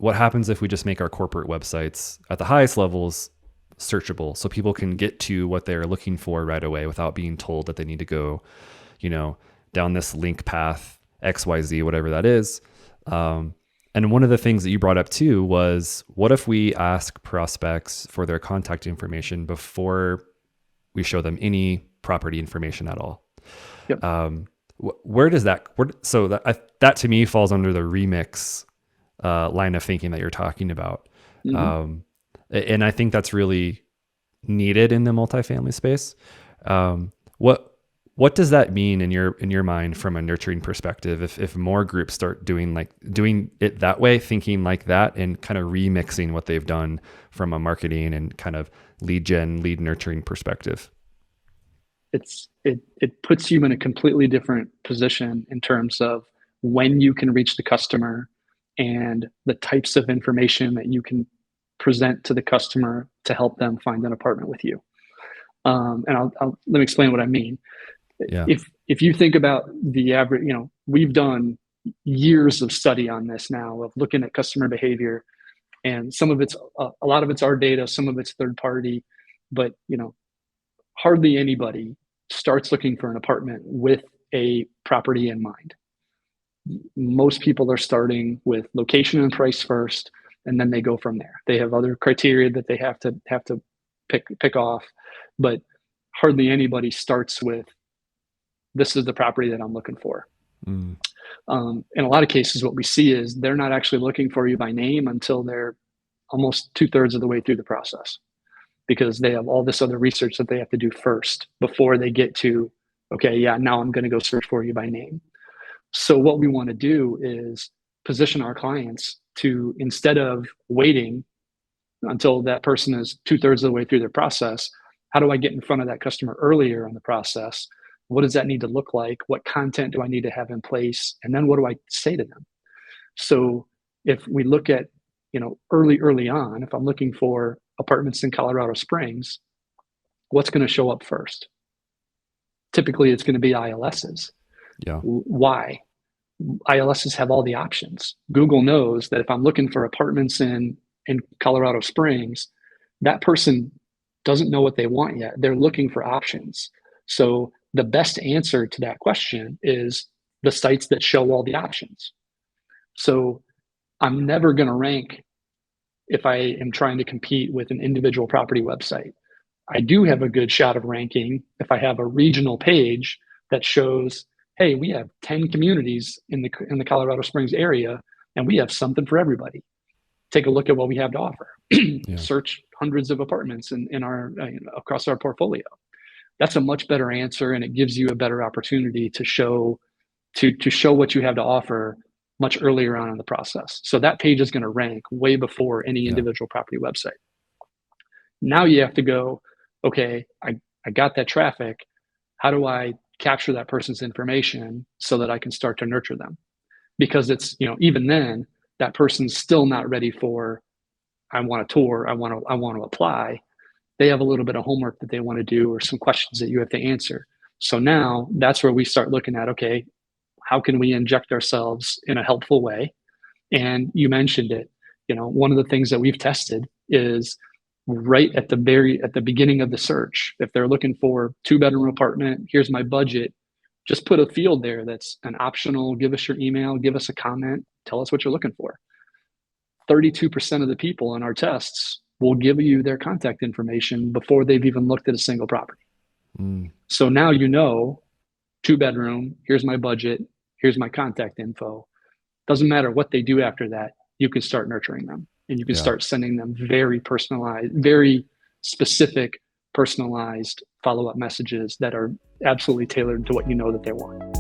what happens if we just make our corporate websites at the highest levels searchable so people can get to what they're looking for right away without being told that they need to go, down this link path, XYZ, whatever that is. And one of the things that you brought up too was, what if we ask prospects for their contact information before we show them any property information at all? Yep. Where does that, so that to me falls under the remix line of thinking that you're talking about. Mm-hmm. And I think that's really needed in the multifamily space. What does that mean in your mind from a nurturing perspective? If more groups start doing it that way, thinking like that, and kind of remixing what they've done from a marketing and kind of lead nurturing perspective. It puts you in a completely different position in terms of when you can reach the customer and the types of information that you can present to the customer to help them find an apartment with you. And let me explain what I mean. Yeah. If you think about the average, we've done years of study on this now of looking at customer behavior, and some of it's a lot of it's our data, some of it's third party, but hardly anybody starts looking for an apartment with a property in mind. Most people are starting with location and price first, and then they go from there. They have other criteria that they have to pick off, but hardly anybody starts with, this is the property that I'm looking for. In a lot of cases, what we see is they're not actually looking for you by name until they're almost 2/3 of the way through the process, because they have all this other research that they have to do first before they get to, okay, yeah, now I'm going to go search for you by name. So what we want to do is position our clients to, instead of waiting until that person is 2/3 of the way through their process, how do I get in front of that customer earlier in the process? What does that need to look like? What content do I need to have in place? And then what do I say to them? So if we look at, early on, if I'm looking for apartments in Colorado Springs, what's going to show up first? Typically, it's going to be ILSs. Yeah. Why? ILSs have all the options. Google knows that if I'm looking for apartments in Colorado Springs, that person doesn't know what they want yet. They're looking for options. So the best answer to that question is the sites that show all the options. So I'm never going to rank if I am trying to compete with an individual property website. I do have a good shot of ranking if I have a regional page that shows, hey, we have 10 communities in the Colorado Springs area, and we have something for everybody. Take a look at what we have to offer. Yeah. Search hundreds of apartments in our across our portfolio. That's a much better answer, and it gives you a better opportunity to show what you have to offer much earlier on in the process. So that page is going to rank way before any individual property website. Now you have to go, okay, I got that traffic. How do I capture that person's information so that I can start to nurture them? Because it's, even then, that person's still not ready for, I want a tour, I want to apply. They have a little bit of homework that they want to do, or some questions that you have to answer. So now that's where we start looking at, okay, how can we inject ourselves in a helpful way? And you mentioned it, one of the things that we've tested is right at the beginning of the search. If they're looking for 2-bedroom apartment, here's my budget, just put a field there that's an optional, give us your email, give us a comment, tell us what you're looking for. 32% of the people in our tests will give you their contact information before they've even looked at a single property. So now 2-bedroom, here's my budget, here's my contact info. Doesn't matter what they do after that, you can start nurturing them, and you can start sending them very personalized, very specific, personalized follow-up messages that are absolutely tailored to what that they want.